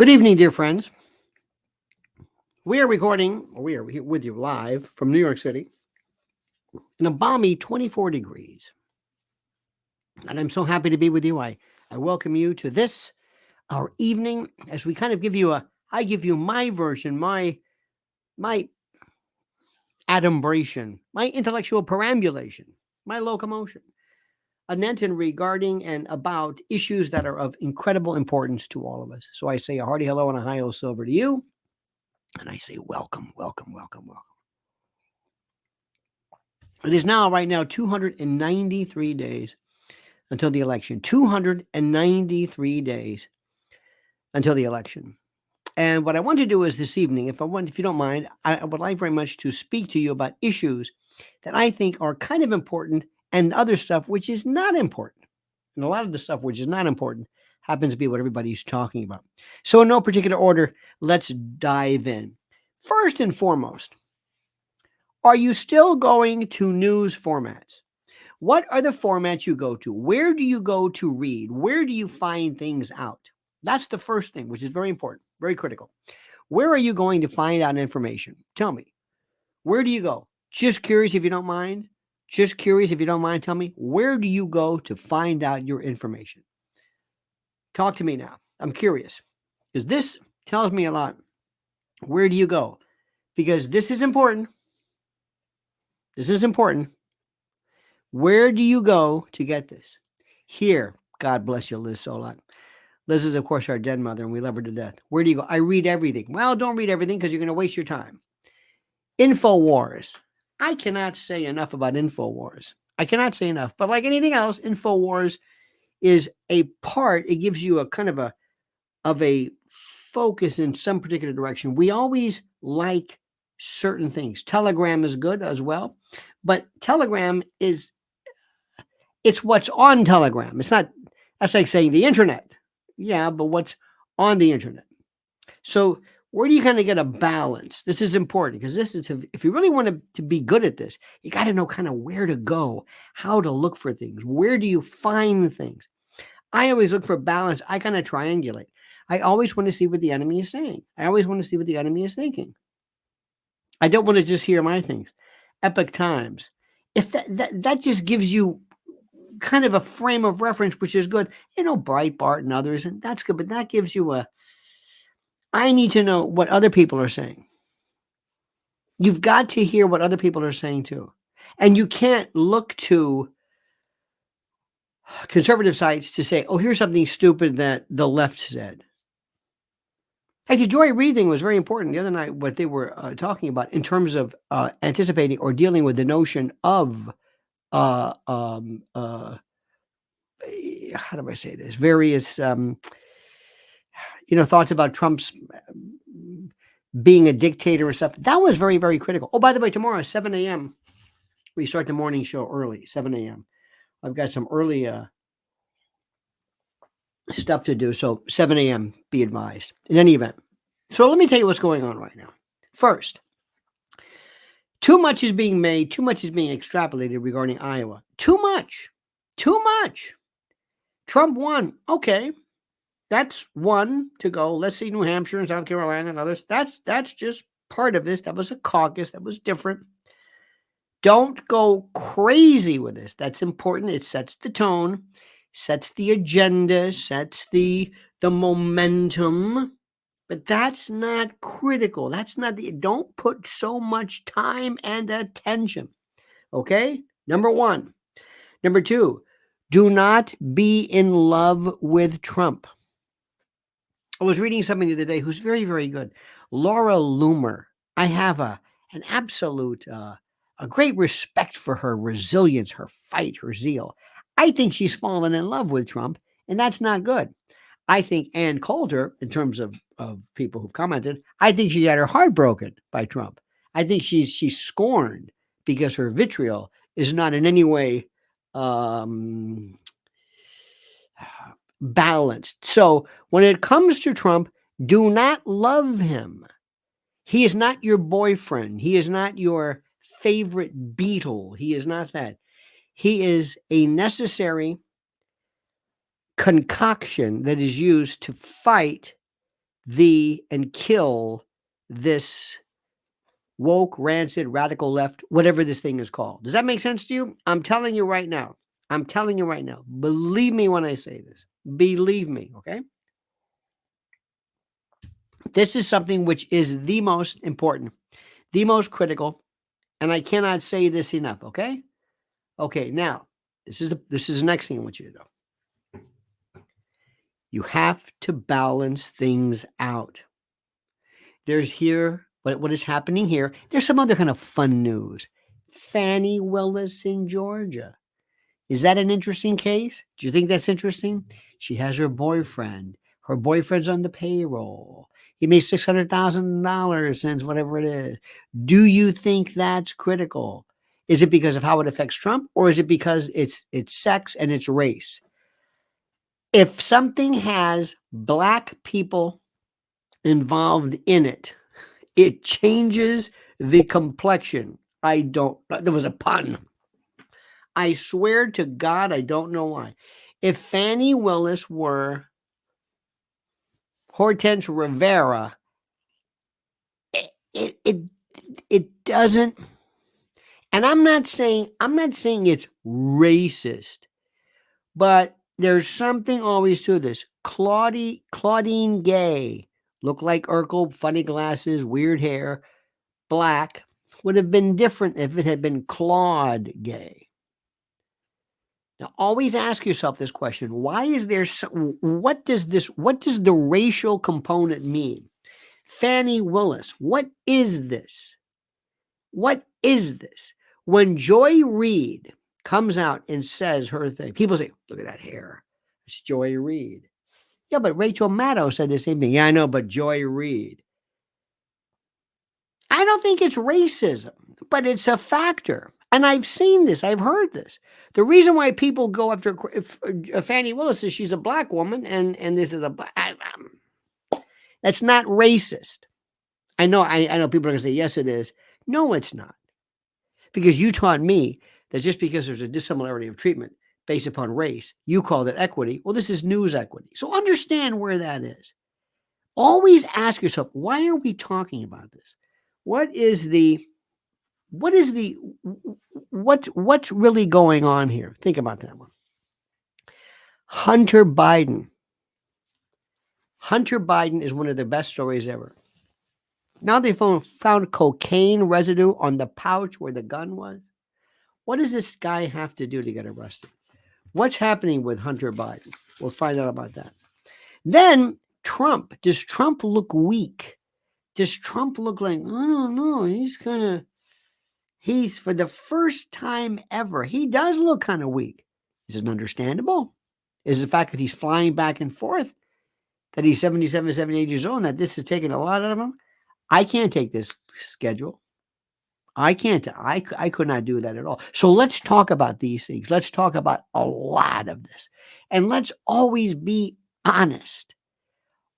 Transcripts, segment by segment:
Good evening, dear friends. We are here with you live from New York City in a balmy 24 degrees. And I'm so happy to be with you. I welcome you to this, our evening, as we kind of I give you my version, my adumbration, my intellectual perambulation, my locomotion, an regarding and about issues that are of incredible importance to all of us. So I say a hearty hello and a high old silver to you. And I say welcome, welcome, welcome, welcome. It is right now, 293 days until the election. 293 days until the election. And what I want to do is this evening, if you don't mind, I would like very much to speak to you about issues that I think are kind of important and other stuff which is not important. And a lot of the stuff which is not important happens to be what everybody's talking about. So in no particular order, let's dive in. First and foremost, are you still going to news formats? What are the formats you go to? Where do you go to read? Where do you find things out? That's the first thing, which is very important, very critical. Where are you going to find out information? Tell me. Where do you go? Just curious if you don't mind. Just curious if you don't mind. Tell me, where do you go to find out your information? Talk to me now. I'm curious because this tells me a lot. Where do you go? Because this is important. This is important. Where do you go to get this? Here, God bless you, Liz Solak. Liz is, of course, our dead mother, and we love her to death. Where do you go? I read everything. Well, don't read everything because you're going to waste your time. InfoWars. I cannot say enough about InfoWars. I cannot say enough. But like anything else, InfoWars is a part. It gives you a kind of a focus in some particular direction. We always like certain things. Telegram is good as well, but Telegram it's what's on Telegram. That's like saying the internet. Yeah, but what's on the internet? So where do you kind of get a balance? This is important because if you really want to be good at this, you got to know kind of where to go, how to look for things. Where do you find things? I always look for balance. I kind of triangulate. I always want to see what the enemy is saying. I always want to see what the enemy is thinking. I don't want to just hear my things. Epoch Times. If that just gives you kind of a frame of reference, which is good, Breitbart and others, and that's good, but that gives you I need to know what other people are saying. You've got to hear what other people are saying too. And you can't look to conservative sites to say, oh, here's something stupid that the left said. Actually, Joy Reading was very important the other night, what they were talking about in terms of anticipating or dealing with the notion of how do I say this? Various, thoughts about Trump's being a dictator or stuff. That was very, very critical. Oh, by the way, tomorrow, 7 a.m., we start the morning show early, 7 a.m. I've got some early stuff to do. So 7 a.m., be advised. In any event. So let me tell you what's going on right now. First, too much is being made. Too much is being extrapolated regarding Iowa. Too much. Trump won. Okay. That's one to go. Let's see New Hampshire and South Carolina and others. That's just part of this. That was a caucus. That was different. Don't go crazy with this. That's important. It sets the tone, sets the agenda, sets the momentum. But that's not critical. That's not don't put so much time and attention. Okay? Number one. Number two, do not be in love with Trump. I was reading something the other day who's very, very good. Laura Loomer. I have an absolute, a great respect for her resilience, her fight, her zeal. I think she's fallen in love with Trump, and that's not good. I think Ann Coulter, in terms of people who've commented, I think she had her heart broken by Trump. I think she's scorned because her vitriol is not in any way balanced. So when it comes to Trump, do not love him. He is not your boyfriend. He is not your favorite Beatle. He is not that. He is a necessary concoction that is used to fight and kill this woke, rancid, radical left, whatever this thing is called. Does that make sense to you? I'm telling you right now. I'm telling you right now. Believe me when I say this. Believe me, okay? This is something which is the most important, the most critical, and I cannot say this enough, okay? Okay, now, this is the next thing I want you to do. You have to balance things out. There's here, what is happening here. There's some other kind of fun news. Fannie Willis in Georgia. Is that an interesting case? Do you think that's interesting? She has her boyfriend. Her boyfriend's on the payroll. He makes $600,000 since whatever it is. Do you think that's critical? Is it because of how it affects Trump, or is it because it's sex and it's race? If something has black people involved in it, it changes the complexion. There was a pun. I swear to God, I don't know why. If Fannie Willis were Hortense Rivera, it doesn't. And I'm not saying it's racist, but there's something always to this. Claudine Gay, looked like Urkel, funny glasses, weird hair, black, would have been different if it had been Claude Gay. Now, always ask yourself this question. Why is there what does the racial component mean? Fannie Willis, what is this? What is this? When Joy Reid comes out and says her thing, people say, look at that hair. It's Joy Reid. Yeah, but Rachel Maddow said the same thing. Yeah, I know, but Joy Reid. I don't think it's racism, but it's a factor. And I've seen this. I've heard this. The reason why people go after Fannie Willis is she's a black woman, and this is that's not racist. I know people are going to say, yes, it is. No, it's not. Because you taught me that just because there's a dissimilarity of treatment based upon race, you call that equity. Well, this is news equity. So understand where that is. Always ask yourself, why are we talking about this? What's really going on here? Think about that one. Hunter Biden. Hunter Biden is one of the best stories ever. Now they found cocaine residue on the pouch where the gun was. What does this guy have to do to get arrested? What's happening with Hunter Biden? We'll find out about that. Then Trump. Does Trump look weak? Does Trump look like, I don't know, he's for the first time ever, he does look kind of weak. Is it understandable? Is the fact that he's flying back and forth, that he's 77, 78 years old, and that this is taking a lot out of him? I can't take this schedule. I can't. I could not do that at all. So let's talk about these things. Let's talk about a lot of this. And let's always be honest.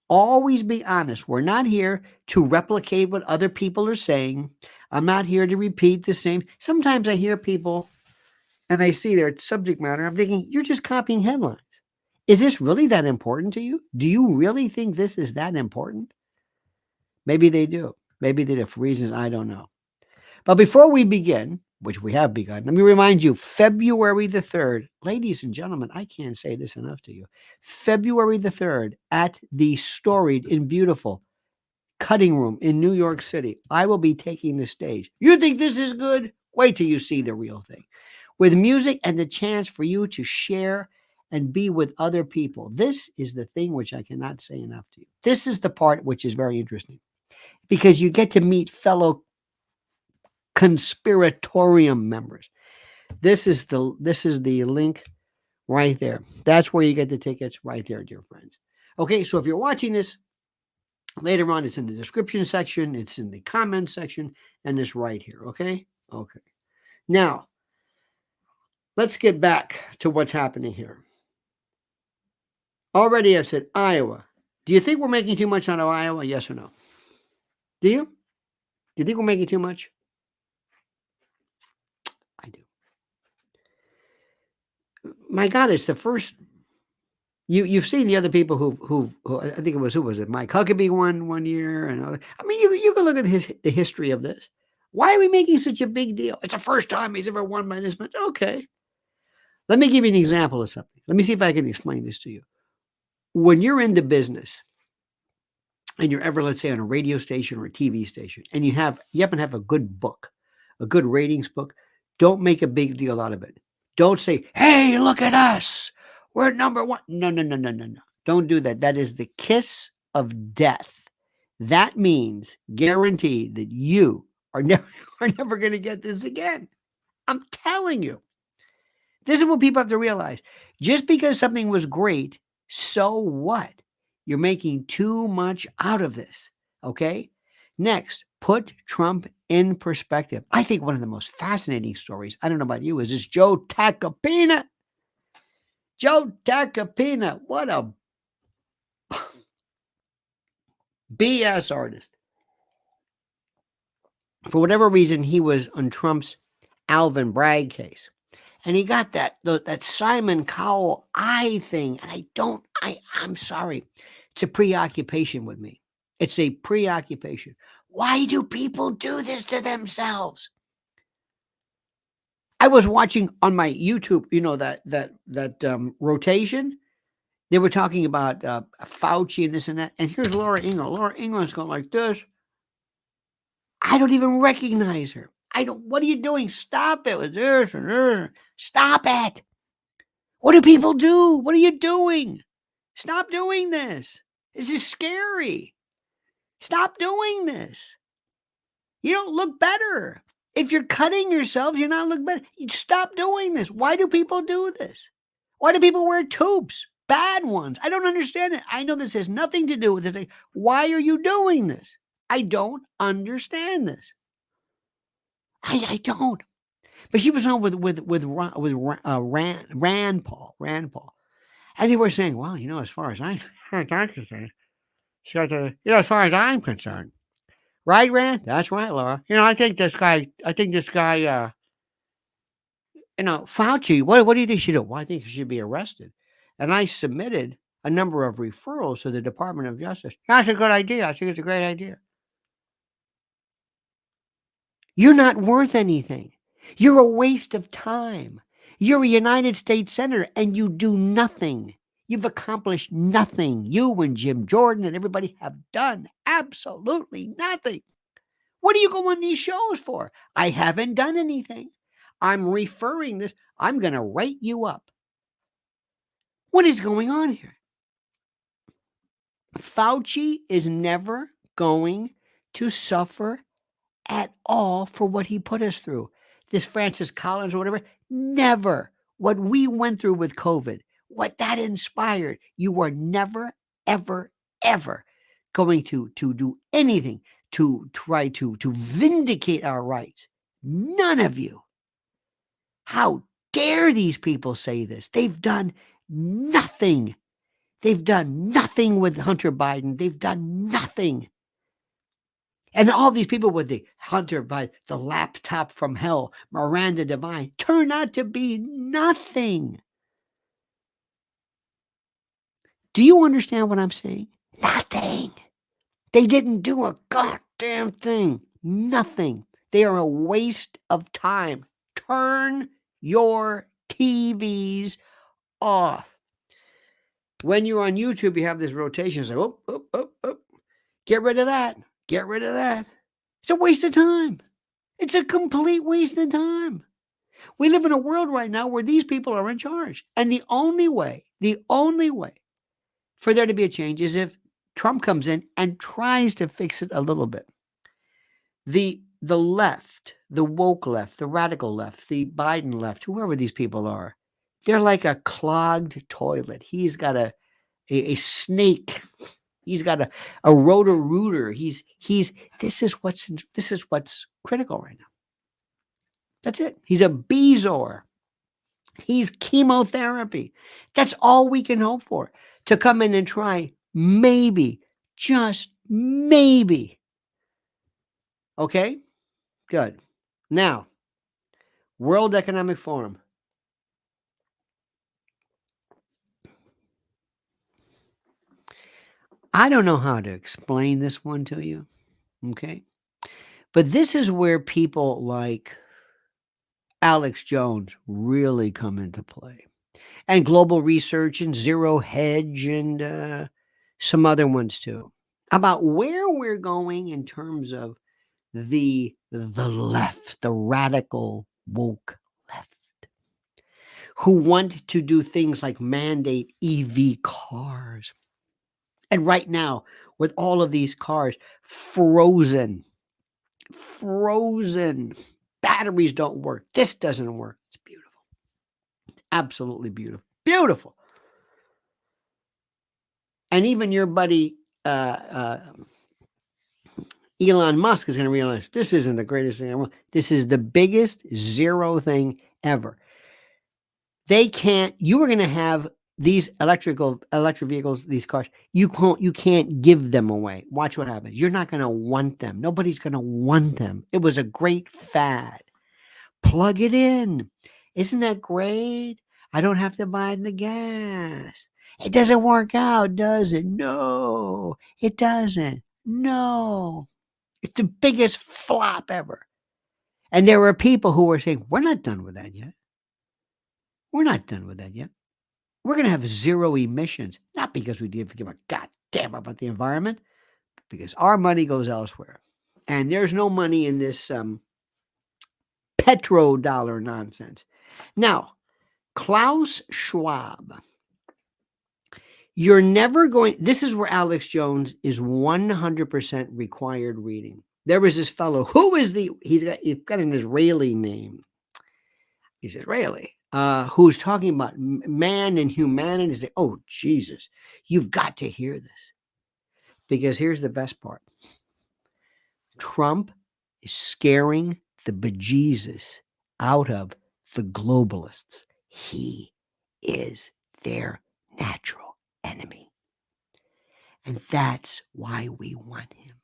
Always be honest. We're not here to replicate what other people are saying. I'm not here to repeat the same. Sometimes I hear people and I see their subject matter. I'm thinking, you're just copying headlines. Is this really that important to you? Do you really think this is that important? Maybe they do. Maybe they do for reasons I don't know. But before we begin, which we have begun, let me remind you, February the 3rd, ladies and gentlemen, I can't say this enough to you. February the 3rd at the storied and beautiful Cutting Room in New York City, I will be taking the stage. You think this is good? Wait till you see the real thing. With music and the chance for you to share and be with other people. This is the thing which I cannot say enough to you. This is the part which is very interesting because you get to meet fellow Conspiratorium members. This is the link right there. That's where you get the tickets right there, dear friends. Okay, so if you're watching this later on, it's in the description section, it's in the comment section, and it's right here. Okay. Now, let's get back to what's happening here. Already I've said Iowa. Do you think we're making too much out of Iowa? Yes or no? Do you? Do you think we're making too much? I do. My God, it's the first You've seen the other people who I think it was who was it? Mike Huckabee won one year and other I mean, you can look at the history of this. Why are we making such a big deal? It's the first time he's ever won by this much. Okay. Let me give you an example of something. Let me see if I can explain this to you. When you're in the business and you're ever, let's say, on a radio station or a TV station, and you happen to have a good book, a good ratings book, don't make a big deal out of it. Don't say, "Hey, look at us. We're number one." No, no, no, no, no, no. Don't do that. That is the kiss of death. That means guaranteed that you are never are never going to get this again. I'm telling you. This is what people have to realize. Just because something was great, so what? You're making too much out of this. Okay? Next, put Trump in perspective. I think one of the most fascinating stories, I don't know about you, is this Joe Tacopina. Joe Tacopina, what a BS artist. For whatever reason, he was on Trump's Alvin Bragg case. And he got that Simon Cowell eye thing, and I'm sorry. It's a preoccupation with me. It's a preoccupation. Why do people do this to themselves? I was watching on my YouTube, that rotation. They were talking about Fauci and this and that. And here's Laura Ingle. Laura Ingle's going like this. I don't even recognize her. What are you doing? Stop it with this and this. Stop it. What do people do? What are you doing? Stop doing this. This is scary. Stop doing this. You don't look better. If you're cutting yourselves, you're not looking better. You stop doing this. Why do people do this? Why do people wear tubes? Bad ones. I don't understand it. I know this has nothing to do with this. Why are you doing this? I don't understand this. I don't. But she was on with Rand Paul, and they were saying, "Well, as far as I'm concerned, as far as I'm concerned, right, Rand? That's right, Laura. I think this guy, Fauci. What do you think he should do? Well, I think he should be arrested." And I submitted a number of referrals to the Department of Justice. That's a good idea. I think it's a great idea. You're not worth anything. You're a waste of time. You're a United States Senator and you do nothing. You've accomplished nothing. You and Jim Jordan and everybody have done absolutely nothing. What do you go on these shows for? I haven't done anything. I'm referring this. I'm going to write you up. What is going on here? Fauci is never going to suffer at all for what he put us through. This Francis Collins or whatever, never. What we went through with COVID, what that inspired, you are never, ever, ever going to do anything to try to vindicate our rights. None of you. How dare these people say this? They've done nothing. They've done nothing with Hunter Biden. They've done nothing. And all these people with the Hunter Biden, the laptop from hell, Miranda Devine, turn out to be nothing. Do you understand what I'm saying? Nothing. They didn't do a goddamn thing. Nothing. They are a waste of time. Turn your TVs off. When you're on YouTube, you have this rotation. It's like, oh. Get rid of that. Get rid of that. It's a waste of time. It's a complete waste of time. We live in a world right now where these people are in charge. And the only way for there to be a change is if Trump comes in and tries to fix it a little bit. The left, the woke left, the radical left, the Biden left, whoever these people are, they're like a clogged toilet. He's got a snake. He's got a rotor-rooter. This is what's critical right now. That's it. He's a Bezor. He's chemotherapy. That's all we can hope for. To come in and try, maybe, just maybe. Okay? Good. Now, World Economic Forum. I don't know how to explain this one to you, okay? But this is where people like Alex Jones really come into play, and Global Research and Zero Hedge and some other ones too, about where we're going in terms of the left, the radical woke left, who want to do things like mandate EV cars. And right now, with all of these cars frozen, batteries don't work. This doesn't work. It's beautiful. It's absolutely beautiful. Beautiful. And even your buddy Elon Musk is going to realize this isn't the greatest thing ever. This is the biggest zero thing ever. They can't. You are going to have these electric vehicles, these cars. You can't give them away. Watch what happens. You're not going to want them. Nobody's going to want them. It was a great fad. Plug it in. Isn't that great? I don't have to buy the gas. It doesn't work out, does it? No, it doesn't. No. It's the biggest flop ever. And there were people who were saying, we're not done with that yet. We're not done with that yet. We're going to have zero emissions, not because we didn't give a goddamn about the environment, but because our money goes elsewhere. And there's no money in this petrodollar nonsense. Now, Klaus Schwab, you're never going, this is where Alex Jones is 100% required reading. There was this fellow, he's got an Israeli name. He's Israeli, who's talking about man and humanity. Say, oh, Jesus, you've got to hear this. Because here's the best part. Trump is scaring the bejesus out of the globalists. He is their natural enemy. And that's why we want him.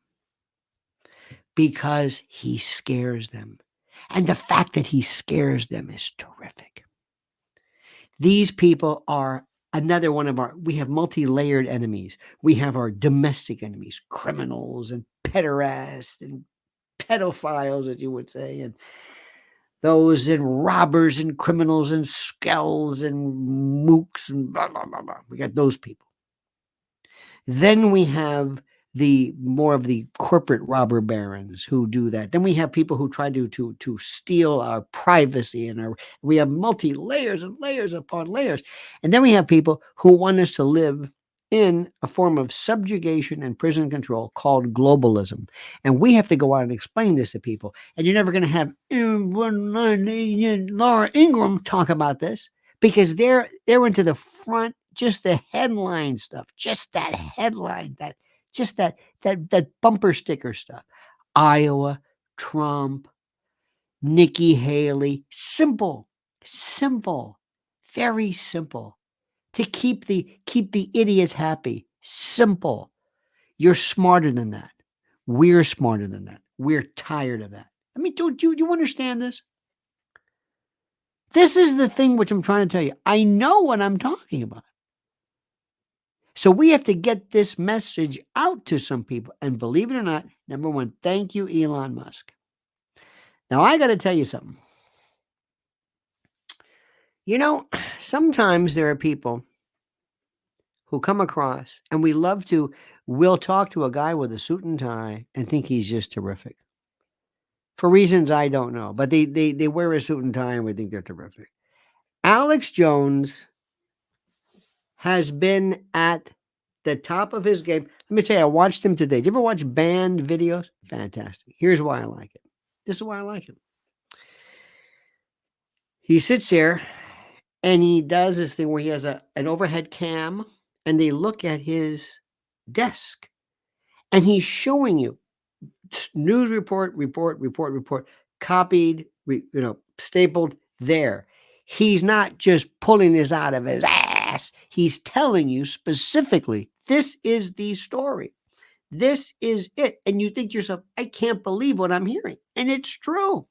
Because he scares them. And the fact that he scares them is terrific. These people are another one of we have multi-layered enemies. We have our domestic enemies, criminals and pederasts and pedophiles, as you would say, and those and robbers and criminals and skells and mooks and blah, blah, blah, blah. We got those people. Then we have more of the corporate robber barons who do that. Then we have people who try to steal our privacy and we have multi-layers and layers upon layers. And then we have people who want us to live in a form of subjugation and prison control called globalism. And we have to go out and explain this to people. And you're never going to have Laura Ingraham talk about this because they're into the front, just the headline stuff, just that headline, that bumper sticker stuff. Iowa, Trump, Nikki Haley. Simple, very simple. To keep the idiots happy. Simple. You're smarter than that. We're smarter than that. We're tired of that. I mean, do you understand this? This is the thing which I'm trying to tell you. I know what I'm talking about. So we have to get this message out to some people. And believe it or not, number one, thank you, Elon Musk. Now, I got to tell you something. You know, sometimes there are people who come across, and we'll talk to a guy with a suit and tie and think he's just terrific. For reasons I don't know, but they wear a suit and tie and we think they're terrific. Alex Jones has been at the top of his game. Let me tell you, I watched him today. Did you ever watch band videos? Fantastic. Here's why I like it. This is why I like him. He sits there and he does this thing where he has an overhead cam and they look at his desk and he's showing you news report, copied, stapled there. He's not just pulling this out of his ass. He's telling you specifically, this is the story. This is it. And you think to yourself, I can't believe what I'm hearing. And it's true.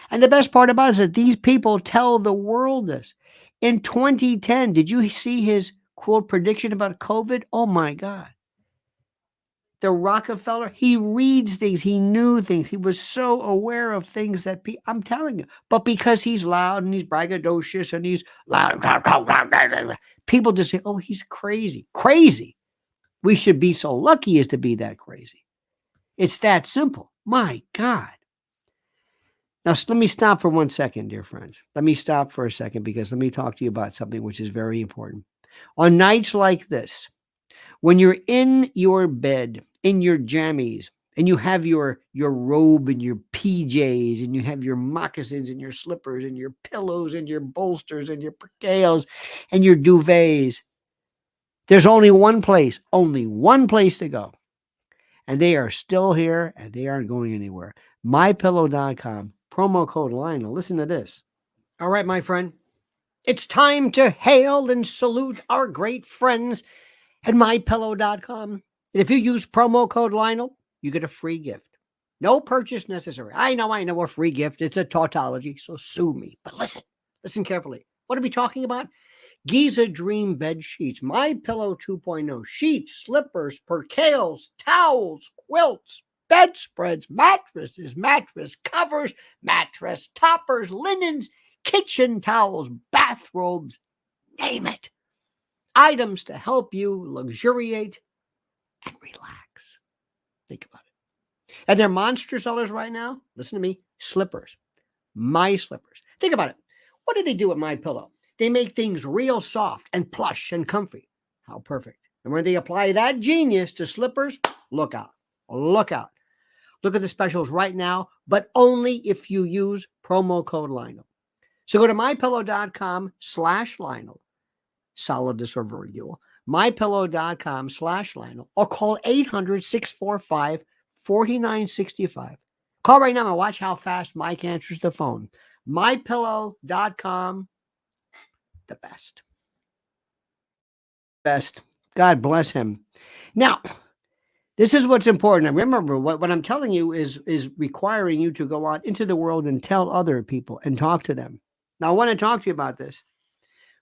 And the best part about it is that these people tell the world this. In 2010, did you see his quote prediction about COVID? Oh my God. The Rockefeller, he reads things, he knew things, he was so aware of things that I'm telling you. But because he's loud and he's braggadocious and he's loud, people just say, oh, he's crazy. Crazy. We should be so lucky as to be that crazy. It's that simple. My God. Now, let me stop for 1 second, dear friends. Let me stop for a second because let me talk to you about something which is very important. On nights like this, when you're in your bed, in your jammies, and you have your robe and your PJs, and you have your moccasins and your slippers and your pillows and your bolsters and your percales and your duvets, there's only one place to go. And they are still here and they aren't going anywhere. MyPillow.com, promo code Lionel. Listen to this. All right, my friend. It's time to hail and salute our great friends at MyPillow.com. And if you use promo code Lionel, you get a free gift. No purchase necessary. I know a free gift. It's a tautology, so sue me. But listen carefully. What are we talking about? Giza Dream Bed Sheets, MyPillow 2.0, sheets, slippers, percales, towels, quilts, bedspreads, mattresses, mattress covers, mattress toppers, linens, kitchen towels, bathrobes, name it. Items to help you luxuriate and relax. Think about it. And they're monster sellers right now. Listen to me. Slippers. My slippers. Think about it. What do they do with MyPillow? They make things real soft and plush and comfy. How perfect. And when they apply that genius to slippers, look out. Look out. Look at the specials right now, but only if you use promo code Lionel. So go to mypillow.com/Lionel. Solid as proverbial. mypillow.com/Lionel or call 800-645-4965. Call right now and watch how fast Mike answers the phone. mypillow.com. The best. God bless him. Now, this is what's important. And remember, what I'm telling you is requiring you to go out into the world and tell other people and talk to them. Now, I want to talk to you about this.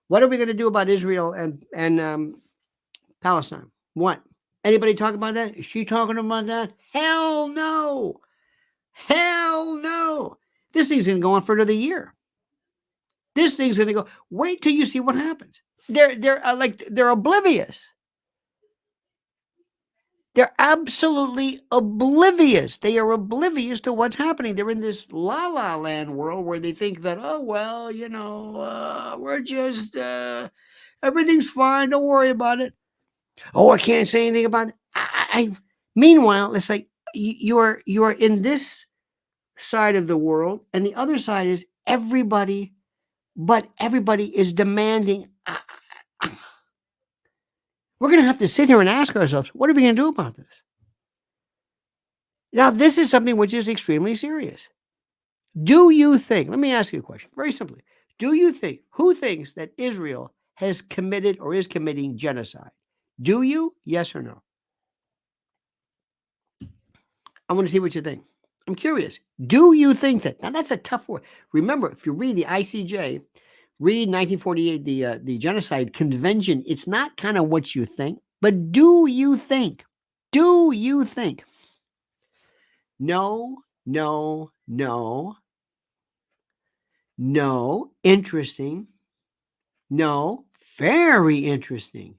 What are we going to do about Israel and Palestine? What? Anybody talk about that? Is she talking about that? Hell no. Hell no. This thing's going to go on for another year. This thing's going to go. Wait till you see what happens. They're oblivious. They're absolutely oblivious. They are oblivious to what's happening. They're in this la-la land world where they think that, oh, well, we're just, everything's fine. Don't worry about it. Oh, I can't say anything about it. Meanwhile, it's like you are in this side of the world, and the other side is everybody, but everybody is demanding. We're going to have to sit here and ask ourselves, what are we going to do about this? Now, this is something which is extremely serious. Do you think, let me ask you a question, very simply. Who thinks that Israel has committed or is committing genocide? Do you? Yes or no? I want to see what you think. I'm curious. Do you think that? Now, that's a tough word. Remember, if you read the ICJ, read 1948, the Genocide Convention, it's not kind of what you think, but do you think? Do you think? No, no, no, no, interesting, no, very interesting.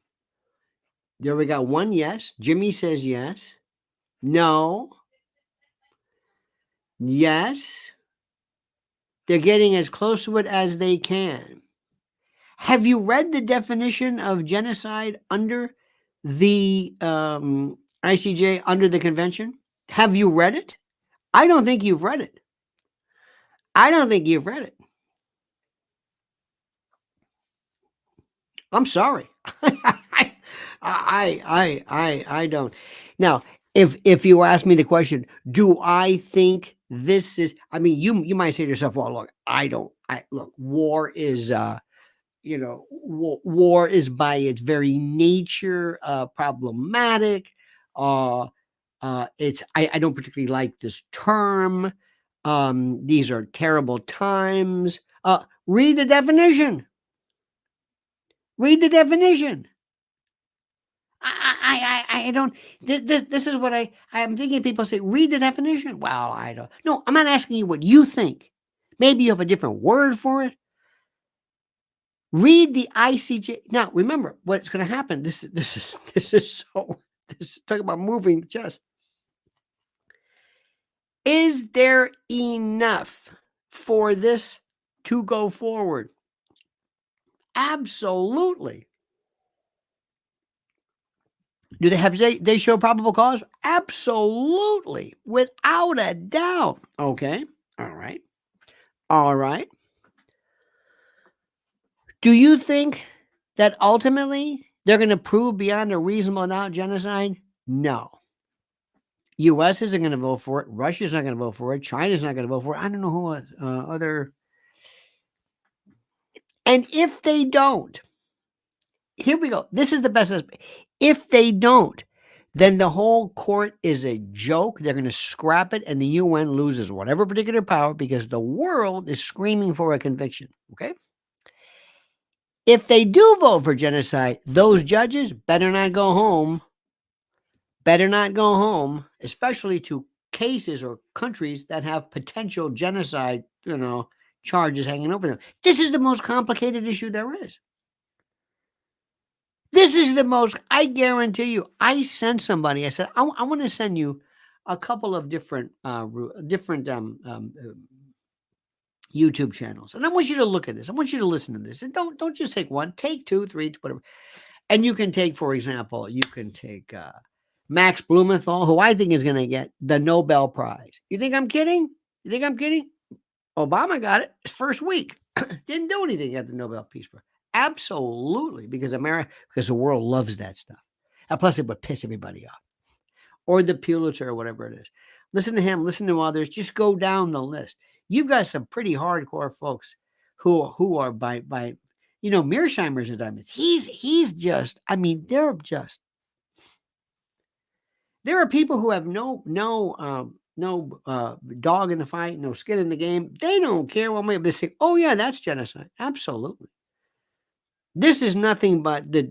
There we got one yes. Jimmy says yes. No. Yes. They're getting as close to it as they can. Have you read the definition of genocide under the ICJ, under the convention? Have you read it? I don't think you've read it. I'm sorry. I don't. Now, if you ask me the question, do I think this is? I mean, you might say to yourself, well, look, look, war is war is by its very nature problematic. It's I don't particularly like this term. These are terrible times. Read the definition. I don't. This is what I'm thinking. People say, read the definition. Well, I don't. No, I'm not asking you what you think. Maybe you have a different word for it. Read the ICJ. Now, remember what's going to happen. This is talking about moving chess. Is there enough for this to go forward? Absolutely. Do they show probable cause? Absolutely. Without a doubt. Okay. All right. All right. Do you think that ultimately they're going to prove beyond a reasonable doubt genocide? No. U.S. isn't going to vote for it. Russia's not going to vote for it. China's not going to vote for it. I don't know who other. And if they don't, here we go. This is the best. If they don't, then the whole court is a joke. They're going to scrap it, and the UN loses whatever particular power because the world is screaming for a conviction. Okay? If they do vote for genocide, those judges better not go home. Better not go home, especially to cases or countries that have potential genocide, charges hanging over them. This is the most complicated issue there is. This is the most, I guarantee you, I sent somebody, I said, I want to send you a couple of different YouTube channels. And I want you to look at this. I want you to listen to this. And don't just take one, take two, three, whatever. And you can take, for example, Max Blumenthal, who I think is going to get the Nobel Prize. You think I'm kidding? Obama got it his first week. Didn't do anything at the Nobel Peace Prize. Absolutely, because the world loves that stuff. And plus, it would piss everybody off. Or the Pulitzer or whatever it is. Listen to him. Listen to others. Just go down the list. You've got some pretty hardcore folks who are by Mearsheimer's indictments. He's just. I mean, they're just. There are people who have no dog in the fight, no skin in the game. They don't care one way. They say, "Oh yeah, that's genocide." Absolutely. This is nothing but the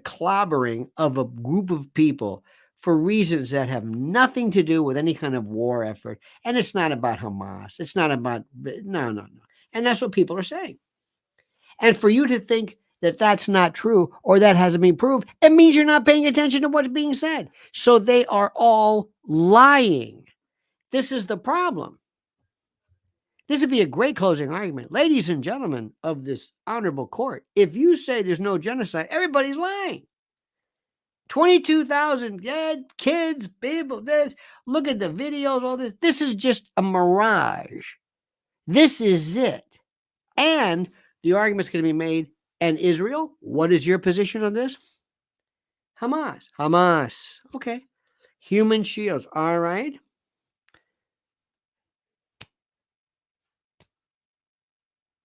clobbering of a group of people for reasons that have nothing to do with any kind of war effort. And it's not about Hamas. It's not about, no. And that's what people are saying. And for you to think that that's not true or that hasn't been proved, it means you're not paying attention to what's being said. So they are all lying. This is the problem. This would be a great closing argument. Ladies and gentlemen of this honorable court, if you say there's no genocide, everybody's lying. 22,000 dead kids, people, this. Look at the videos, all this. This is just a mirage. This is it. And the argument's going to be made. And Israel, what is your position on this? Hamas. Okay. Human shields. All right.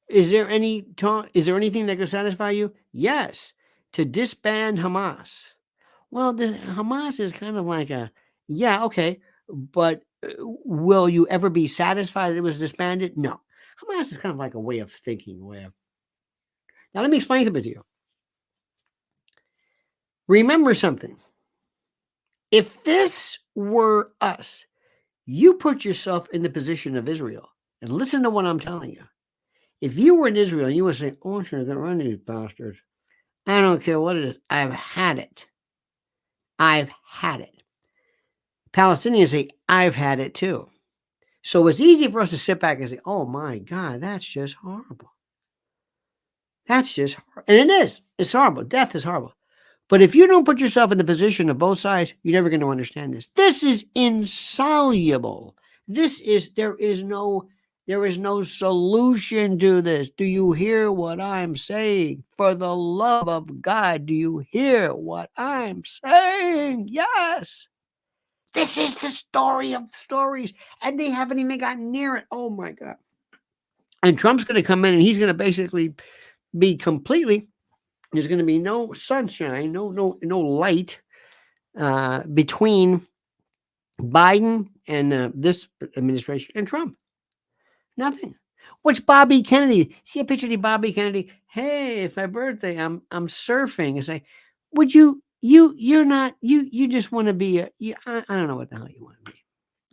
Is there anything that could satisfy you? Yes. To disband Hamas. Well, the Hamas is kind of like okay. But will you ever be satisfied that it was disbanded? No. Hamas is kind of like a way of thinking. Now, let me explain something to you. Remember something. If this were us, you put yourself in the position of Israel. And listen to what I'm telling you. If you were in Israel, you would say, "Oh, sure, get rid of these bastards. I don't care what it is. I've had it. I've had it." Palestinians say, "I've had it too." So it's easy for us to sit back and say, "Oh my God, that's just horrible. That's just horrible." And it is. It's horrible. Death is horrible. But if you don't put yourself in the position of both sides, you're never going to understand this. This is insoluble. There is no solution to this. Do you hear what I'm saying? For the love of God, do you hear what I'm saying? Yes. This is the story of stories, and they haven't even gotten near it. Oh my God. And Trump's going to come in and he's going to basically be completely, there's going to be no sunshine, no light between Biden and this administration and Trump. Nothing. What's Bobby Kennedy? See a picture of Bobby Kennedy? Hey, it's my birthday. I'm surfing. And say, would you you're not, you just want to be I don't know what the hell you want to be.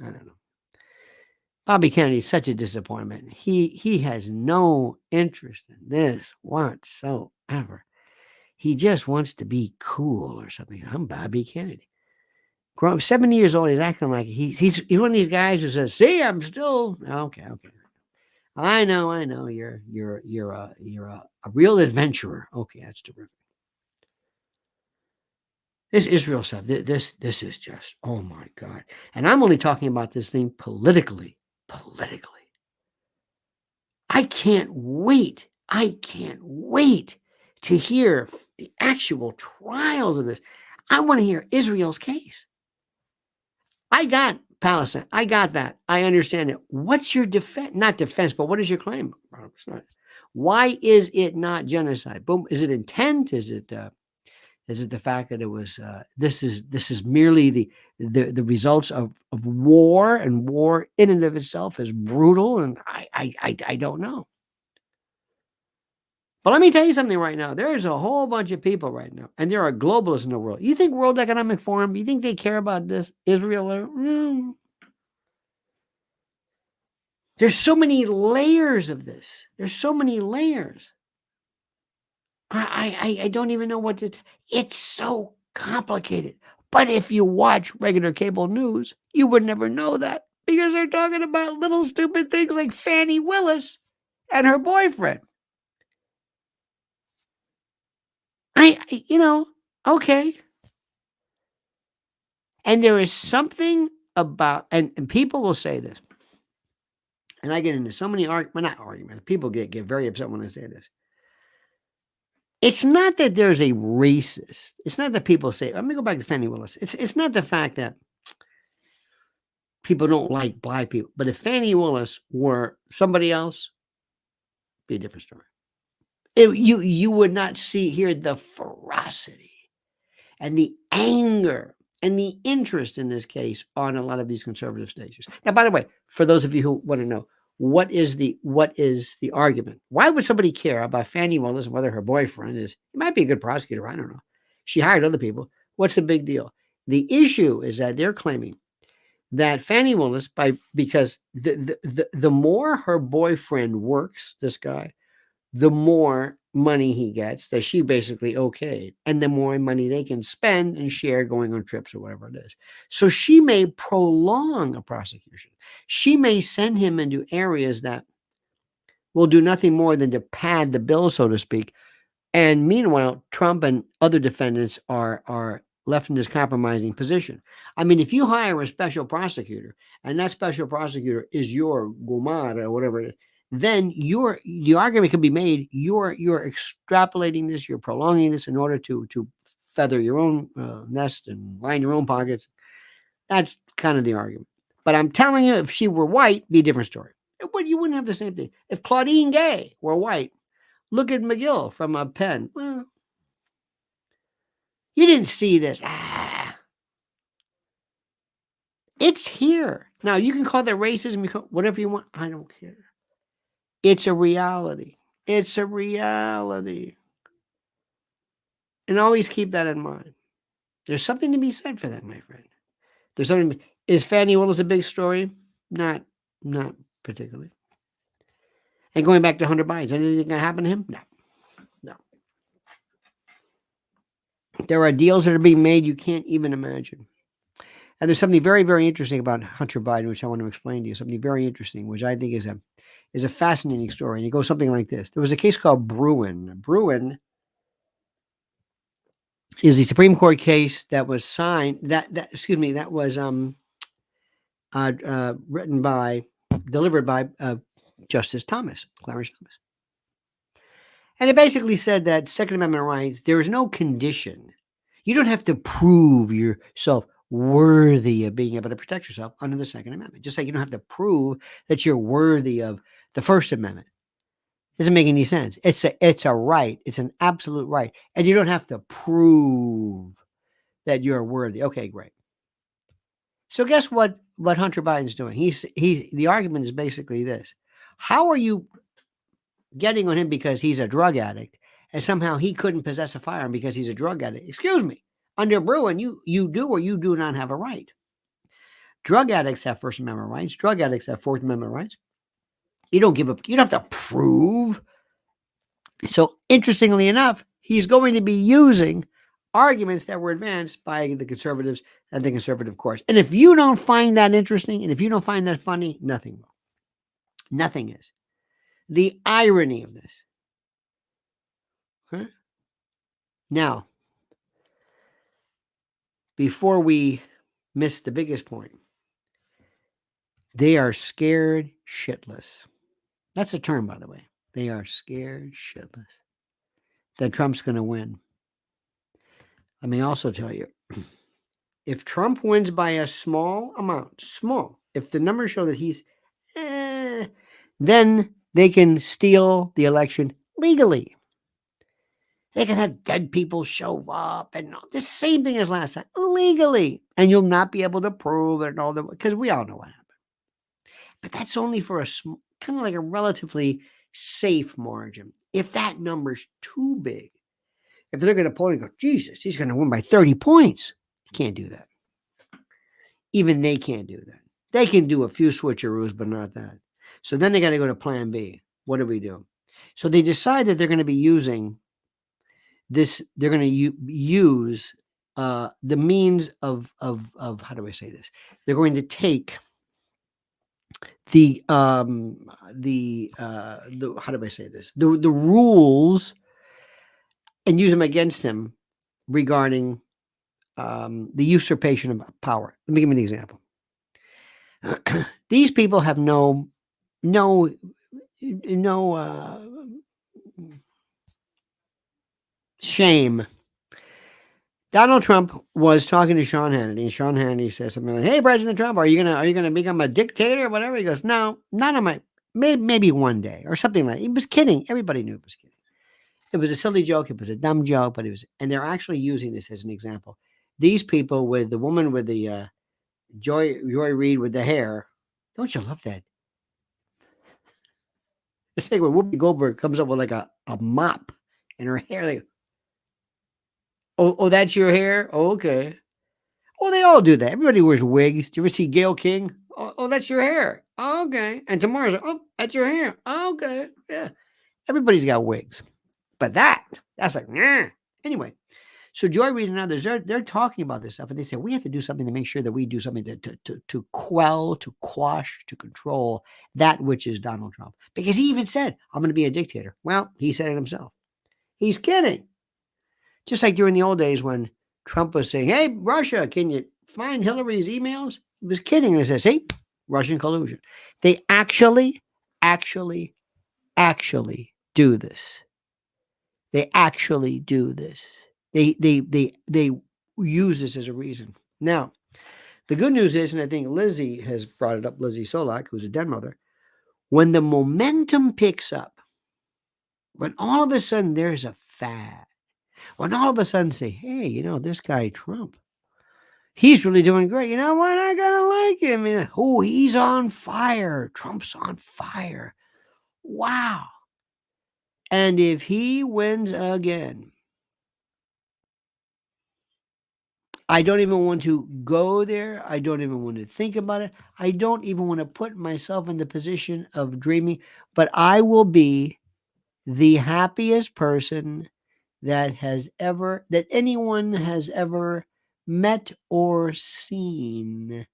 I don't know. Bobby Kennedy is such a disappointment. He has no interest in this whatsoever. He just wants to be cool or something. I'm Bobby Kennedy. Grown 70 years old, he's acting like he's one of these guys who says, "See, I'm still okay." I know. You're a real adventurer. Okay, that's terrific. This Israel stuff. This is just, oh my God. And I'm only talking about this thing politically. Politically. I can't wait. I can't wait to hear the actual trials of this. I want to hear Israel's case. I got Palestine. I got that. I understand it. What's your defense? Not defense, but what is your claim? It's not. Why is it not genocide? Boom. Is it intent? Is it the fact that it was? This is merely the results of war, and war in and of itself is brutal. And I don't know. But let me tell you something right now. There's a whole bunch of people right now, and there are globalists in the world. You think World Economic Forum, you think they care about this, Israel? No. There's so many layers of this. There's so many layers. I don't even know what to it's so complicated. But if you watch regular cable news, you would never know that because they're talking about little stupid things like Fannie Willis and her boyfriend. Okay. And there is something about, and people will say this, and I get into so many not arguments. People get very upset when I say this. It's not that there's a racist. It's not that people say, let me go back to Fannie Willis. It's not the fact that people don't like black people, but if Fannie Willis were somebody else, it'd be a different story. You would not hear the ferocity and the anger and the interest in this case on a lot of these conservative stations. Now, by the way, for those of you who want to know, what is the argument? Why would somebody care about Fannie Willis and whether her boyfriend he might be a good prosecutor? I don't know. She hired other people. What's the big deal? The issue is that they're claiming that Fannie Willis, because the more her boyfriend works, this guy, the more money he gets that she basically okayed, and the more money they can spend and share going on trips or whatever it is. So she may prolong a prosecution. She may send him into areas that will do nothing more than to pad the bill, so to speak. And meanwhile, Trump and other defendants are left in this compromising position. I mean, if you hire a special prosecutor and that special prosecutor is your gumar or whatever it is, then the argument can be made you're extrapolating this, you're prolonging this in order to feather your own nest and line your own pockets. That's kind of the argument. But I'm telling you, if she were white, it'd be a different story. You wouldn't have the same thing. If Claudine Gay were white, look at McGill from a pen. Well, you didn't see this. It's here. Now, you can call that racism, whatever you want. I don't care. It's a reality. It's a reality. And always keep that in mind. There's something to be said for that, my friend. There's something. Is Fannie Willis a big story? Not particularly. And going back to Hunter Biden, is anything going to happen to him? No. There are deals that are being made you can't even imagine. And there's something very, very interesting about Hunter Biden, which I want to explain to you. Something very interesting, which I think is a fascinating story. And it goes something like this. There was a case called Bruin. Bruin is the Supreme Court case that was signed, that was delivered by Justice Thomas, Clarence Thomas. And it basically said that Second Amendment rights, there is no condition. You don't have to prove yourself worthy of being able to protect yourself under the Second Amendment. Just like you don't have to prove that you're worthy of the First Amendment. Doesn't make any sense. It's a right. It's an absolute right. And you don't have to prove that you're worthy. Okay, great. So guess what Hunter Biden's doing? The argument is basically this. How are you getting on him because he's a drug addict and somehow he couldn't possess a firearm because he's a drug addict? Excuse me. Under Bruin, you do or you do not have a right. Drug addicts have First Amendment rights. Drug addicts have Fourth Amendment rights. You don't have to prove. So interestingly enough, he's going to be using arguments that were advanced by the conservatives and the conservative course. And if you don't find that interesting, and if you don't find that funny, nothing will. Nothing is. The irony of this. Huh? Now, before we miss the biggest point, they are scared shitless. That's a term, by the way. They are scared shitless that Trump's going to win. Let me also tell you, if Trump wins by a small amount, if the numbers show that he's, then they can steal the election legally. They can have dead people show up and the same thing as last time, legally. And you'll not be able to prove it and all that, because we all know what happened. But that's only for a kind of like a relatively safe margin. If that number's too big, if they look at the poll and go, Jesus, he's going to win by 30 points. You can't do that. Even they can't do that. They can do a few switcheroos, but not that. So then they got to go to plan B. What do we do? So they decide that they're going to be using this. They're going to use the means of how do I say this? They're going to take the how do I say this? The rules and use them against him regarding the usurpation of power. Let me give you an example. These people have no shame. Donald Trump was talking to Sean Hannity, and Sean Hannity says something like, "Hey, President Trump, are you gonna become a dictator or whatever?" He goes, "No, not on my maybe one day," or something like that. He was kidding. Everybody knew he was kidding. It was a silly joke. It was a dumb joke, but it was, and they're actually using this as an example. These people with the woman with the Joy Reid with the hair, don't you love that? It's like when Whoopi Goldberg comes up with like a mop in her hair. Like, oh, that's your hair? Oh, okay. Oh, they all do that. Everybody wears wigs. Do you ever see Gayle King? Oh, that's your hair. Oh, okay. And tomorrow's like, oh, that's your hair. Oh, okay. Yeah. Everybody's got wigs. But that's like, nah. Anyway. So Joy Reid and others, they're talking about this stuff, and they say we have to do something to make sure that we do something to quell, to quash, to control that which is Donald Trump. Because he even said, I'm going to be a dictator. Well, he said it himself. He's kidding. Just like during the old days when Trump was saying, hey, Russia, can you find Hillary's emails? He was kidding. They said, see, Russian collusion. They actually do this. They actually do this. They use this as a reason. Now, the good news is, and I think Lizzie has brought it up, Lizzie Solak, who's a den mother, when the momentum picks up, when all of a sudden there's a fad, when all of a sudden say, hey, this guy Trump, he's really doing great. You know what? I gotta like him. Oh, he's on fire. Trump's on fire. Wow. And if he wins again, I don't even want to go there. I don't even want to think about it. I don't even want to put myself in the position of dreaming, but I will be the happiest person that anyone has ever met or seen.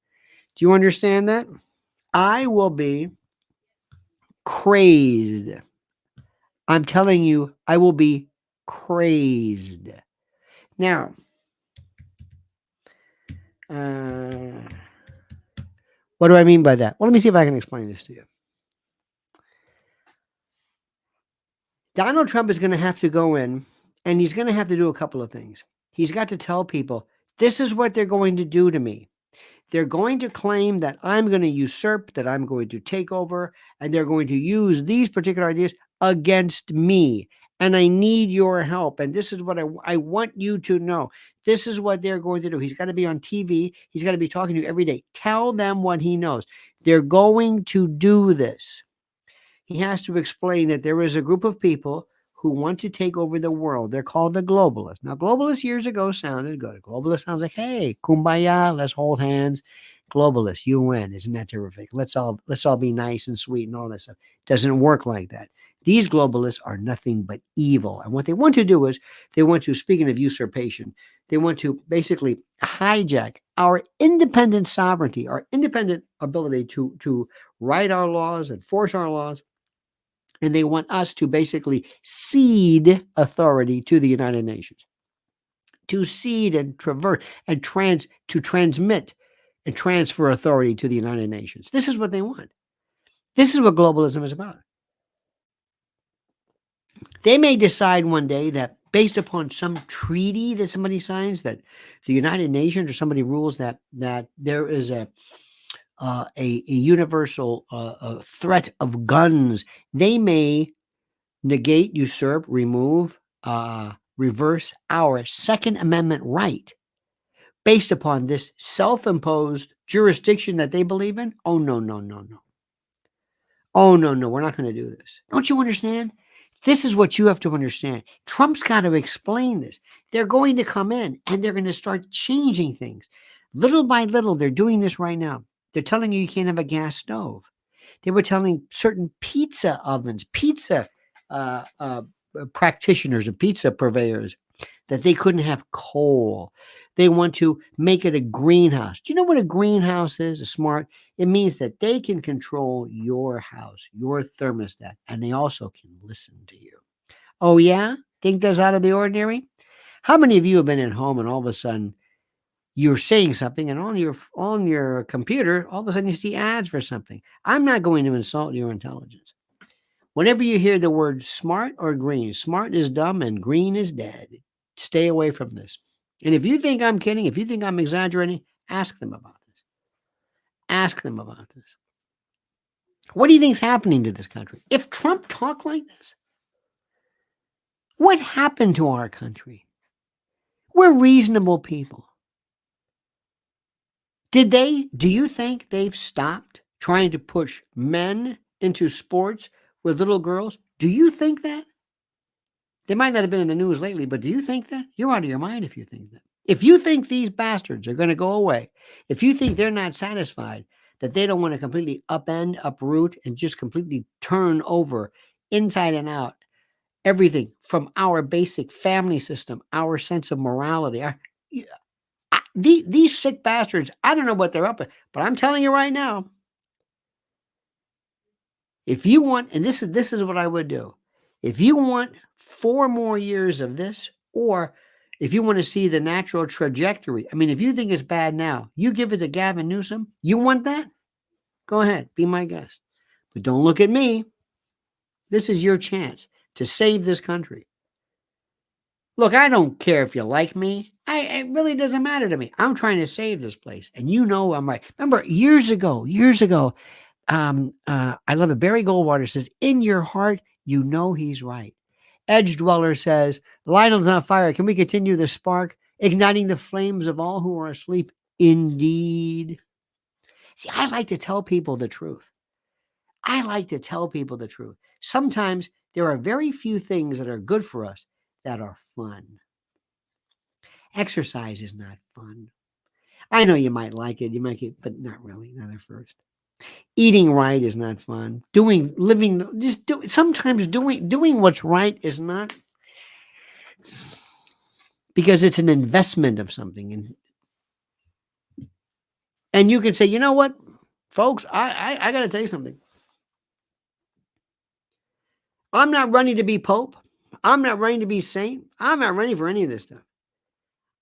Do you understand that? I will be crazed. I'm telling you, I will be crazed. Now, what do I mean by that? Well, let me see if I can explain this to you. Donald Trump is going to have to go in, and he's going to have to do a couple of things. He's got to tell people, this is what they're going to do to me. They're going to claim that I'm going to usurp, that I'm going to take over, and they're going to use these particular ideas against me. And I need your help. And this is what I want you to know. This is what they're going to do. He's got to be on TV. He's got to be talking to you every day. Tell them what he knows. They're going to do this. He has to explain that there is a group of people who want to take over the world. They're called the globalists. Now, globalists years ago sounded good. Globalist sounds like, hey, kumbaya, let's hold hands. Globalists, you win. Isn't that terrific? Let's all be nice and sweet and all that stuff. Doesn't work like that. These globalists are nothing but evil. And what they want to do is they want to, speaking of usurpation, they want to basically hijack our independent sovereignty, our independent ability to write our laws, enforce our laws. And they want us to basically cede authority to the United Nations, to cede and traverse and transmit and transfer authority to the United Nations. This is what they want. This is what globalism is about. They may decide one day that based upon some treaty that somebody signs, that the United Nations or somebody rules that there is a universal threat of guns, they may negate, usurp, remove, reverse our Second Amendment right based upon this self-imposed jurisdiction that they believe in. Oh, no, no, no, no. Oh, no, no, we're not going to do this. Don't you understand? This is what you have to understand. Trump's got to explain this. They're going to come in and they're going to start changing things. Little by little, they're doing this right now. They're telling you can't have a gas stove. They were telling certain pizza ovens, pizza practitioners and pizza purveyors that they couldn't have coal. They want to make it a greenhouse. Do you know what a greenhouse is? A smart. It means that they can control your house, your thermostat, and they also can listen to you. Oh, yeah? Think that's out of the ordinary? How many of you have been at home and all of a sudden you're saying something and on your computer, all of a sudden you see ads for something? I'm not going to insult your intelligence. Whenever you hear the word smart or green, smart is dumb and green is dead. Stay away from this. And if you think I'm kidding, if you think I'm exaggerating, ask them about this. Ask them about this. What do you think is happening to this country? If Trump talked like this, what happened to our country? We're reasonable people. Do you think they've stopped trying to push men into sports with little girls? Do you think that? They might not have been in the news lately, but do you think that? You're out of your mind if you think that. If you think these bastards are going to go away, if you think they're not satisfied, that they don't want to completely upend, uproot, and just completely turn over inside and out everything from our basic family system, our sense of morality, these sick bastards, I don't know what they're up to, but I'm telling you right now, if you want, and this is what I would do, if you want 4 more years of this, or if you want to see the natural trajectory, I mean, if you think it's bad now, you give it to Gavin Newsom, you want that? Go ahead, be my guest. But don't look at me. This is your chance to save this country. Look, I don't care if you like me. It really doesn't matter to me. I'm trying to save this place. And you know I'm right. Remember, years ago, I love it. Barry Goldwater says, in your heart, you know he's right. Edge Dweller says, Lionel's on fire. Can we continue the spark, igniting the flames of all who are asleep? Indeed. See, I like to tell people the truth. Sometimes there are very few things that are good for us that are fun. Exercise is not fun. I know you might like it, but not really, not at first. Eating right is not fun. Sometimes doing what's right is not, because it's an investment of something. And you can say, you know what, folks, I got to tell you something. I'm not running to be Pope. I'm not running to be saint. I'm not running for any of this stuff.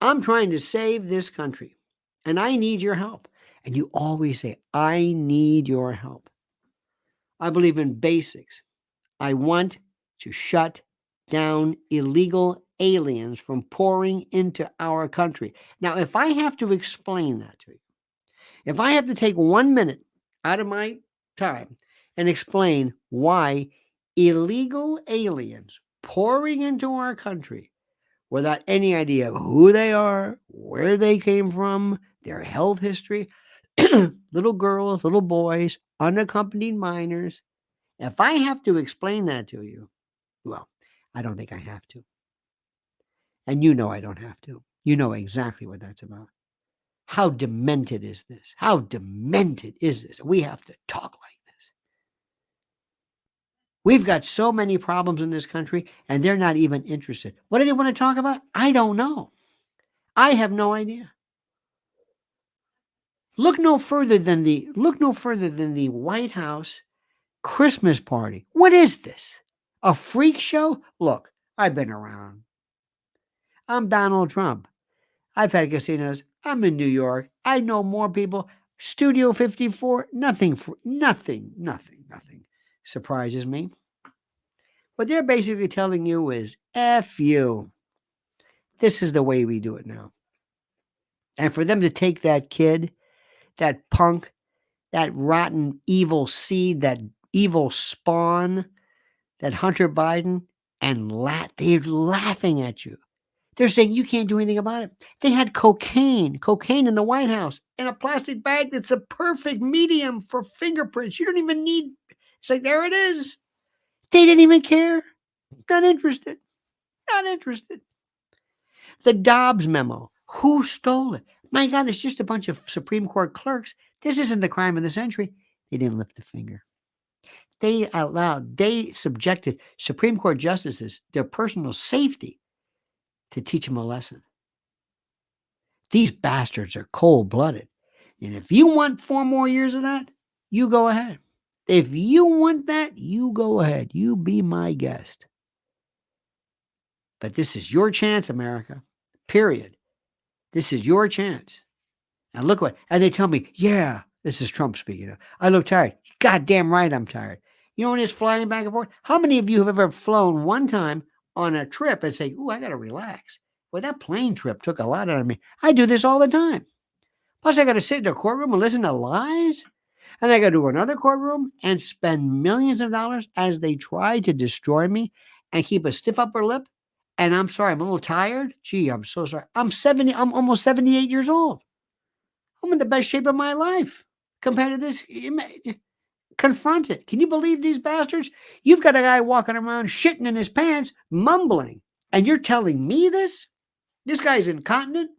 I'm trying to save this country, and I need your help. And you always say, I need your help. I believe in basics. I want to shut down illegal aliens from pouring into our country. Now, if I have to explain that to you, if I have to take 1 minute out of my time and explain why illegal aliens pouring into our country without any idea of who they are, where they came from, their health history, little girls, little boys, unaccompanied minors. If I have to explain that to you, well, I don't think I have to. And you know I don't have to. You know exactly what that's about. How demented is this? How demented is this? We have to talk like this. We've got so many problems in this country, and they're not even interested. What do they want to talk about? I don't know. I have no idea. Look no further than the White House Christmas party. What is this? A freak show? Look, I've been around. I'm Donald Trump. I've had casinos. I'm in New York. I know more people. Studio 54, nothing surprises me. What they're basically telling you is F you. This is the way we do it now. And for them to take that kid, that punk, that rotten evil seed, that evil spawn, that Hunter Biden, and they're laughing at you. They're saying you can't do anything about it. They had cocaine in the White House in a plastic bag that's a perfect medium for fingerprints. You don't even need, it's like, there it is. They didn't even care. Not interested. Not interested. The Dobbs memo. Who stole it? My God, it's just a bunch of Supreme Court clerks. This isn't the crime of the century. They didn't lift a finger. They subjected Supreme Court justices, their personal safety, to teach them a lesson. These bastards are cold-blooded. And if you want 4 more years of that, you go ahead. If you want that, you go ahead. You be my guest. But this is your chance, America. Period. This is your chance. And look what, and they tell me, yeah, this is Trump speaking. I look tired. Goddamn right I'm tired. You know, when it's flying back and forth, how many of you have ever flown one time on a trip and say, ooh, I got to relax? Well, that plane trip took a lot out of me. I do this all the time. Plus, I got to sit in a courtroom and listen to lies. And I got to do another courtroom and spend millions of dollars as they try to destroy me and keep a stiff upper lip. And I'm sorry, I'm a little tired. Gee, I'm so sorry. I'm almost 78 years old. I'm in the best shape of my life compared to this. Confront it. Can you believe these bastards? You've got a guy walking around shitting in his pants, mumbling, and you're telling me this? This guy's incontinent.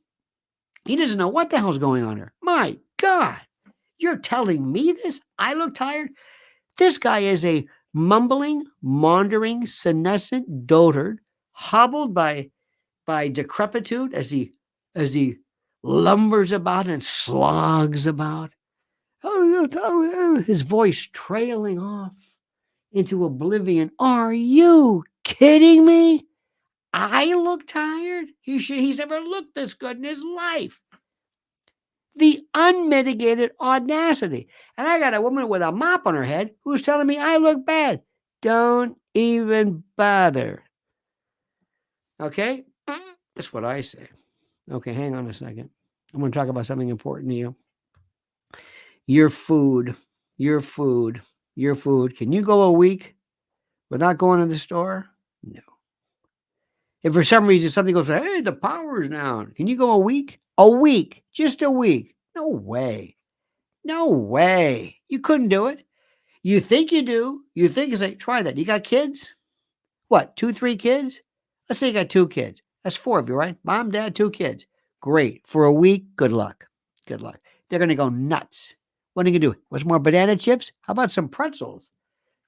He doesn't know what the hell's going on here. My God, you're telling me this? I look tired. This guy is a mumbling, maundering, senescent dotard, hobbled by decrepitude as he lumbers about and slogs about. His voice trailing off into oblivion. Are you kidding me? I look tired? He's never looked this good in his life. The unmitigated audacity. And I got a woman with a mop on her head who's telling me I look bad. Don't even bother. Okay? That's what I say. Okay, hang on a second. I'm going to talk about something important to you. Your food. Can you go a week without going to the store? No. If for some reason something goes, hey, the power's down, can you go a week? A week. Just a week. No way. No way. You couldn't do it. You think you do. You think it's like, try that. You got kids? What, 2, 3 kids? Let's say you got 2 kids. That's 4 of you, right? Mom, dad, 2 kids. Great. For a week, good luck. Good luck. They're going to go nuts. What are you going to do? What's more, banana chips? How about some pretzels?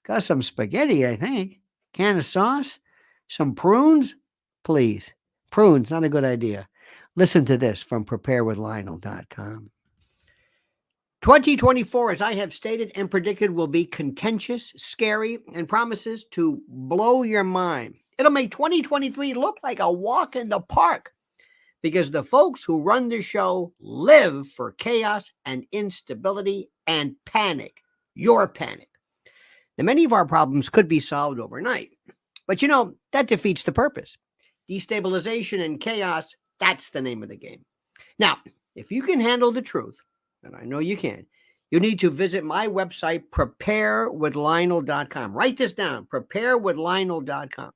Got some spaghetti, I think. Can of sauce? Some prunes? Please. Prunes, not a good idea. Listen to this from preparewithlionel.com. 2024, as I have stated and predicted, will be contentious, scary, and promises to blow your mind. It'll make 2023 look like a walk in the park because the folks who run the show live for chaos and instability and panic. Your panic. Now, many of our problems could be solved overnight, but that defeats the purpose. Destabilization and chaos, that's the name of the game. Now, if you can handle the truth, and I know you can, you need to visit my website, preparewithlionel.com. Write this down, preparewithlionel.com.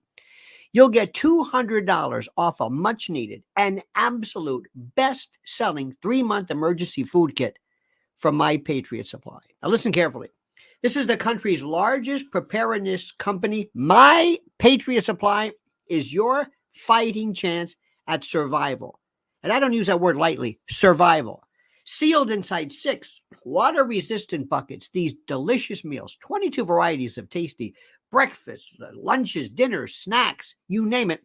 You'll get $200 off a much-needed and absolute best-selling 3-month emergency food kit from My Patriot Supply. Now listen carefully. This is the country's largest preparedness company. My Patriot Supply is your fighting chance at survival. And I don't use that word lightly, survival. Sealed inside 6 water-resistant buckets, these delicious meals, 22 varieties of tasty breakfasts, lunches, dinners, snacks, you name it,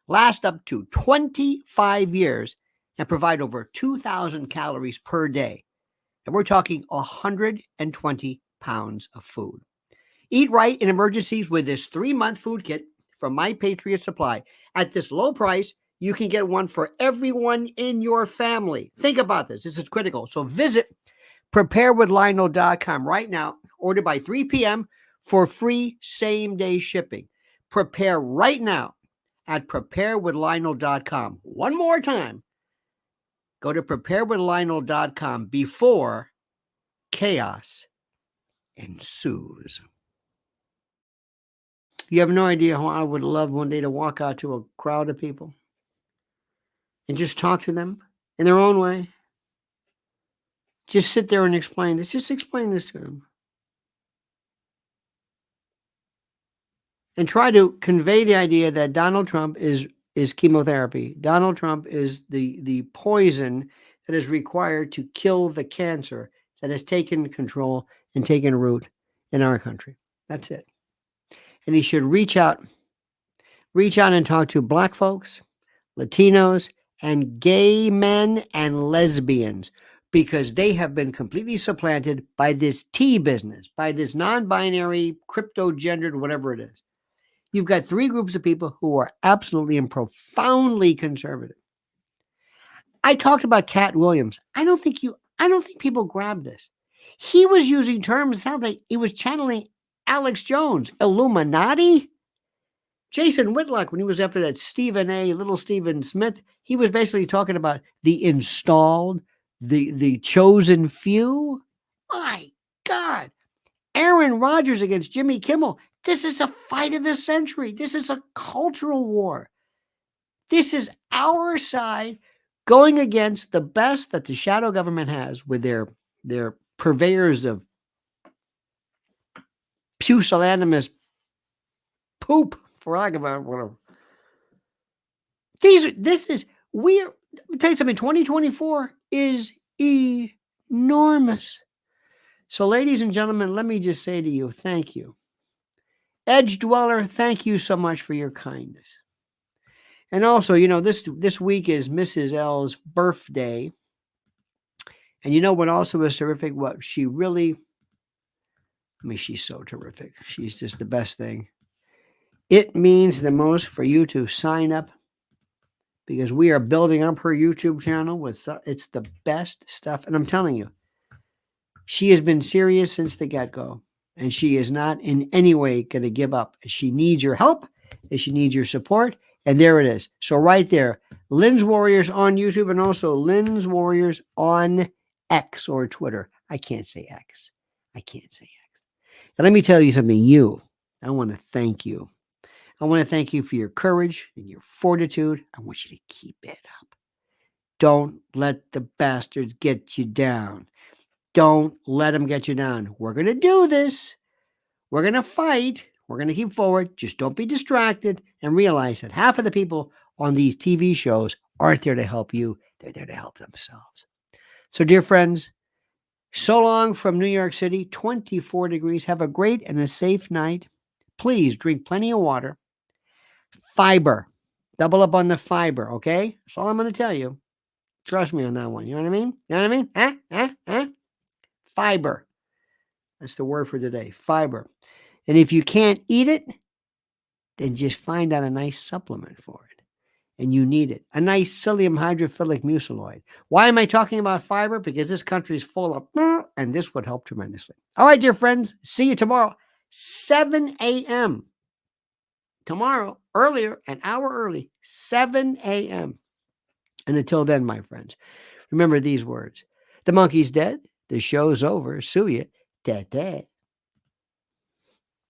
last up to 25 years and provide over 2,000 calories per day. And we're talking 120 pounds of food. Eat right in emergencies with this 3-month food kit from My Patriot Supply. At this low price, you can get one for everyone in your family. Think about this. This is critical. So visit preparewithlionel.com right now. Order by 3 p.m. for free same-day shipping. Prepare right now at preparewithlionel.com. One more time. Go to preparewithlionel.com before chaos ensues. You have no idea how I would love one day to walk out to a crowd of people and just talk to them in their own way. Just sit there and explain this. Just explain this to them. And try to convey the idea that Donald Trump is chemotherapy. Donald Trump is the poison that is required to kill the cancer that has taken control and taken root in our country. That's it. And he should reach out and talk to Black folks, Latinos, and gay men and lesbians, because they have been completely supplanted by this T business, by this non-binary, crypto-gendered, whatever it is. You've got 3 groups of people who are absolutely and profoundly conservative. I talked about Cat Williams. I don't think people grab this. He was using terms, sound like he was channeling Alex Jones, Illuminati. Jason Whitlock, when he was after that Stephen A., little Stephen Smith, he was basically talking about the installed, the chosen few. My God. Aaron Rodgers against Jimmy Kimmel. This is a fight of the century. This is a cultural war. This is our side going against the best that the shadow government has with their purveyors of pusillanimous poop, for lack of a whatever. Let me tell you something, 2024 is enormous. So, ladies and gentlemen, let me just say to you, thank you. Edge Dweller, thank you so much for your kindness. And also, this week is Mrs. L's birthday. And you know what also is terrific? What she really, she's so terrific. She's just the best thing. It means the most for you to sign up, because we are building up her YouTube channel it's the best stuff. And I'm telling you, she has been serious since the get-go, and she is not in any way going to give up. She needs your help, and she needs your support, and there it is. So right there, Lynn's Warriors on YouTube, and also Lynn's Warriors on X or Twitter. I can't say X. And let me tell you something, I want to thank you. I want to thank you for your courage and your fortitude. I want you to keep it up. Don't let the bastards get you down. Don't let them get you down. We're going to do this. We're going to fight. We're going to keep forward. Just don't be distracted, and realize that half of the people on these TV shows aren't there to help you. They're there to help themselves. So, dear friends, so long from New York City, 24 degrees. Have a great and a safe night. Please drink plenty of water. Fiber. Double up on the fiber, okay? That's all I'm going to tell you. Trust me on that one. You know what I mean? Fiber. That's the word for today. Fiber. And if you can't eat it, then just find out a nice supplement for it. And you need it. A nice psyllium hydrophilic mucilloid. Why am I talking about fiber? Because this country is full of, and this would help tremendously. All right, dear friends. See you tomorrow, 7 a.m. Tomorrow, earlier, an hour early, 7 a.m. And until then, my friends, remember these words. The monkey's dead. The show's over. Sue ya. Da-da.